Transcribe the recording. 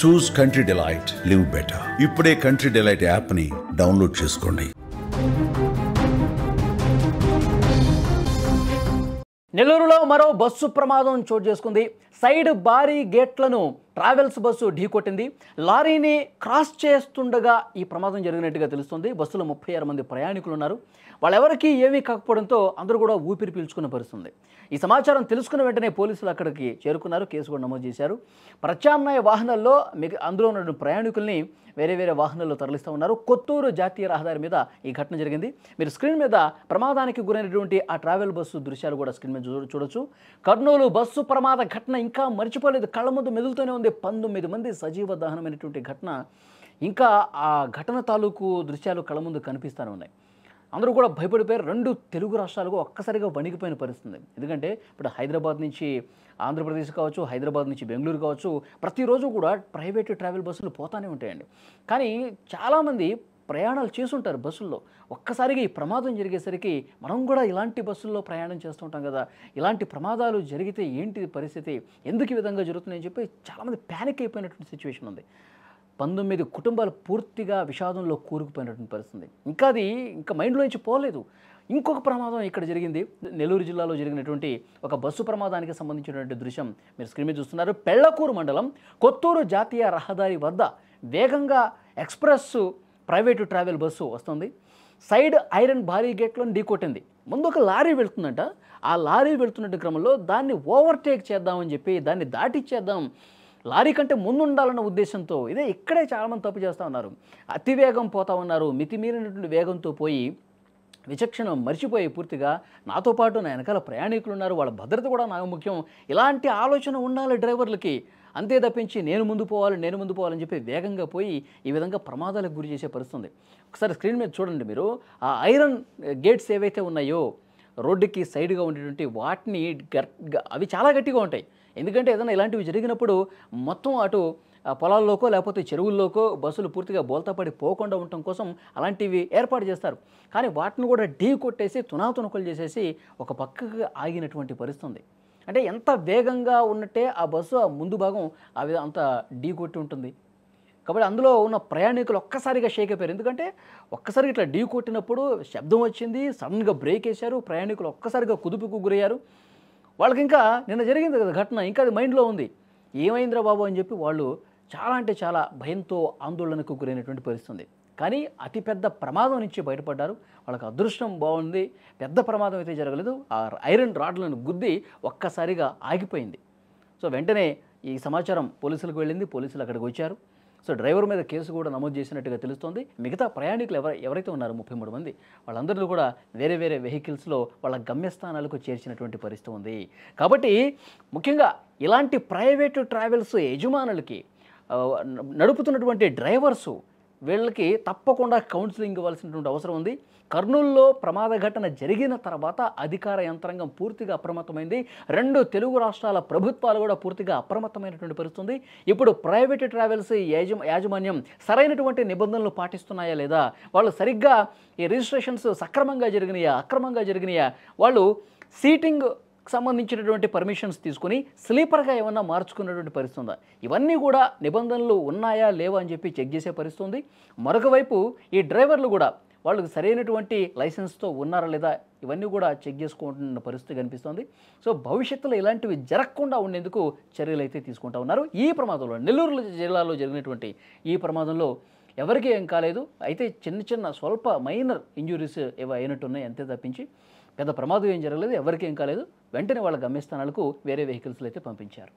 చూస్ country delight, live better. ఇప్పుడే country delight యాప్ని download చేసుకోండి. నెల్లూరులో మరో బస్సు ప్రమాదం చోటు చేసుకుంది. సైడ్ భారీ గేట్లను ట్రావెల్స్ బస్సు ఢీకొట్టింది. లారీని క్రాస్ చేస్తుండగా ఈ ప్రమాదం జరిగినట్టుగా తెలుస్తుంది. బస్సులో 36 మంది ప్రయాణికులు ఉన్నారు. వాళ్ళెవరికీ ఏమీ కాకపోవడంతో అందరూ కూడా ఊపిరి పీల్చుకున్న పరిస్థితుంది. ఈ సమాచారం తెలుసుకున్న వెంటనే పోలీసులు అక్కడికి చేరుకున్నారు. కేసు కూడా నమోదు చేశారు. ప్రత్యామ్నాయ వాహనాల్లో అందులో ఉన్న ప్రయాణికుల్ని వేరే వేరే వాహనాల్లో తరలిస్తూ ఉన్నారు. కొత్తూరు జాతీయ రహదారి మీద ఈ ఘటన జరిగింది. మీరు స్క్రీన్ మీద ప్రమాదానికి గురైనటువంటి ఆ ట్రావెల్ బస్సు దృశ్యాలు కూడా స్క్రీన్ మీద చూడొచ్చు. కర్నూలు బస్సు ప్రమాద ఘటన ఇంకా మర్చిపోలేదు. కళ్ళ ముందు మెదులుతూనే ఉంది. 19 మంది సజీవ దహనమైనటువంటి ఘటన. ఇంకా ఆ ఘటన తాలూకు దృశ్యాలు కళ్ళ ముందు కనిపిస్తూనే ఉన్నాయి. అందరూ కూడా భయపడిపోయారు. 2 తెలుగు రాష్ట్రాలకు ఒక్కసారిగా వణికిపోయిన పరిస్థితుంది. ఎందుకంటే ఇప్పుడు హైదరాబాద్ నుంచి ఆంధ్రప్రదేశ్ కావచ్చు, హైదరాబాద్ నుంచి బెంగళూరు కావచ్చు, ప్రతిరోజు కూడా ప్రైవేటు ట్రావెల్ బస్సులు పోతానే ఉంటాయండి. కానీ చాలామంది ప్రయాణాలు చేస్తుంటారు బస్సుల్లో. ఒక్కసారిగా ఈ ప్రమాదం జరిగేసరికి మనం కూడా ఇలాంటి బస్సుల్లో ప్రయాణం చేస్తూ ఉంటాం కదా, ఇలాంటి ప్రమాదాలు జరిగితే ఏంటి పరిస్థితి, ఎందుకు ఈ విధంగా జరుగుతున్నాయని చెప్పి చాలామంది ప్యానిక్ అయిపోయినటువంటి సిచ్యువేషన్ ఉంది. 19 కుటుంబాలు పూర్తిగా విషాదంలో కూరుకుపోయినటువంటి పరిస్థితి. ఇంకా మైండ్లో నుంచి పోలేదు. ఇంకొక ప్రమాదం ఇక్కడ జరిగింది. నెల్లూరు జిల్లాలో జరిగినటువంటి ఒక బస్సు ప్రమాదానికి సంబంధించినటువంటి దృశ్యం మీరు స్క్రీన్ మీద చూస్తున్నారు. పెళ్లకూరు మండలం కొత్తూరు జాతీయ రహదారి వద్ద వేగంగా ఎక్స్ప్రెస్ ప్రైవేటు ట్రావెల్ బస్సు వస్తుంది. సైడ్ ఐరన్ భారీ గేట్లను ఢీకొట్టింది. ముందు ఒక లారీ వెళ్తుందంట. ఆ లారీ వెళ్తున్నట్టు క్రమంలో దాన్ని ఓవర్టేక్ చేద్దామని చెప్పి దాన్ని దాటిచ్చేద్దాం, లారీ కంటే ముందు ఉండాలన్న ఉద్దేశంతో ఇక్కడే చాలామంది తప్పు చేస్తూ ఉన్నారు. అతివేగం పోతా ఉన్నారు. మితిమీరినటువంటి వేగంతో పోయి విచక్షణ మర్చిపోయి పూర్తిగా నాతో పాటు నా వెనకాల ప్రయాణికులు ఉన్నారు, వాళ్ళ భద్రత కూడా నాకు ముఖ్యం, ఇలాంటి ఆలోచన ఉండాలి డ్రైవర్లకి. అంతే తప్పించి నేను ముందు పోవాలని చెప్పి వేగంగా పోయి ఈ విధంగా ప్రమాదాలకు గురి చేసే పరిస్థితుంది. ఒకసారి స్క్రీన్ మీద చూడండి మీరు. ఆ ఐరన్ గేట్స్ ఏవైతే ఉన్నాయో రోడ్డుకి సైడ్గా ఉండేటువంటి వాటిని అవి చాలా గట్టిగా ఉంటాయి. ఎందుకంటే ఏదైనా ఇలాంటివి జరిగినప్పుడు మొత్తం అటు పొలాల్లోకో లేకపోతే చెరువుల్లోకో బస్సులు పూర్తిగా బోల్తాపడి పోకుండా ఉండటం కోసం అలాంటివి ఏర్పాటు చేస్తారు. కానీ వాటిని కూడా ఢీ కొట్టేసి తునాతునకలు చేసేసి ఒక పక్కకు ఆగినటువంటి పరిస్థితి. అంటే ఎంత వేగంగా ఉన్నట్టే ఆ బస్సు ముందు భాగం అంత ఢీ కొట్టి ఉంటుంది. కాబట్టి అందులో ఉన్న ప్రయాణికులు ఒక్కసారిగా షేక్ అయిపోయారు. ఎందుకంటే ఒక్కసారిగా ఇట్లా ఢీ కొట్టినప్పుడు శబ్దం వచ్చింది, సడన్గా బ్రేక్ వేశారు, ప్రయాణికులు ఒక్కసారిగా కుదుపుకు గురయ్యారు. వాళ్ళకి ఇంకా నిన్న జరిగింది కదా ఘటన, ఇంకా అది మైండ్లో ఉంది. ఏమైందిరా బాబు అని చెప్పి వాళ్ళు చాలా అంటే చాలా భయంతో ఆందోళనకు గురైనటువంటి పరిస్థితి. కానీ అతిపెద్ద ప్రమాదం నుంచి బయటపడ్డారు. వాళ్ళకి అదృష్టం బాగుంది. పెద్ద ప్రమాదం అయితే జరగలేదు. ఆ ఐరన్ రాడ్లను గుద్ది ఒక్కసారిగా ఆగిపోయింది. సో వెంటనే ఈ సమాచారం పోలీసులకు వెళ్ళింది. పోలీసులు అక్కడికి వచ్చారు. సో డ్రైవర్ మీద కేసు కూడా నమోదు చేసినట్టుగా తెలుస్తోంది. మిగతా ప్రయాణికులు ఎవరైతే ఉన్నారో 33 మంది, వాళ్ళందరినీ కూడా వేరే వేరే వెహికల్స్లో వాళ్ళ గమ్యస్థానాలకు చేర్చినటువంటి పరిస్థితి ఉంది. కాబట్టి ముఖ్యంగా ఇలాంటి ప్రైవేటు ట్రావెల్స్ యజమానులకి నడుపుతున్నటువంటి డ్రైవర్సు వీళ్ళకి తప్పకుండా కౌన్సిలింగ్ ఇవ్వాల్సినటువంటి అవసరం ఉంది. కర్నూలులో ప్రమాద ఘటన జరిగిన తర్వాత అధికార యంత్రాంగం పూర్తిగా అప్రమత్తమైంది. 2 తెలుగు రాష్ట్రాల ప్రభుత్వాలు కూడా పూర్తిగా అప్రమత్తమైనటువంటి పరిస్థితుంది. ఇప్పుడు ప్రైవేటు ట్రావెల్స్ యాజమాన్యం సరైనటువంటి నిబంధనలు పాటిస్తున్నాయా లేదా, వాళ్ళు సరిగ్గా ఈ రిజిస్ట్రేషన్స్ సక్రమంగా జరిగినాయా అక్రమంగా జరిగినాయా, వాళ్ళు సీటింగ్ సంబంధించినటువంటి పర్మిషన్స్ తీసుకుని స్లీపర్గా ఏమన్నా మార్చుకున్నటువంటి పరిస్థితి ఉందా, ఇవన్నీ కూడా నిబంధనలు ఉన్నాయా లేవా అని చెప్పి చెక్ చేసే పరిస్థితి. మరొక వైపు ఈ డ్రైవర్లు కూడా వాళ్ళకి సరైనటువంటి లైసెన్స్తో ఉన్నారా లేదా ఇవన్నీ కూడా చెక్ చేసుకుంటున్న పరిస్థితి కనిపిస్తుంది. సో భవిష్యత్తులో ఇలాంటివి జరగకుండా ఉండేందుకు చర్యలు అయితే తీసుకుంటా ఉన్నారు. ఈ ప్రమాదంలో నెల్లూరు జిల్లాలో జరిగినటువంటి ఈ ప్రమాదంలో ఎవరికీ ఏం కాలేదు. అయితే చిన్న స్వల్ప మైనర్ ఇంజురీస్ ఏవో అయినట్టున్నాయి అంతే తప్పించి పెద్ద ప్రమాదం ఏం జరగలేదు, ఎవరికీ ఏం కాలేదు. వెంటనే వాళ్ళ గమ్యస్థానాలకు వేరే వెహికల్స్లో అయితే పంపించారు.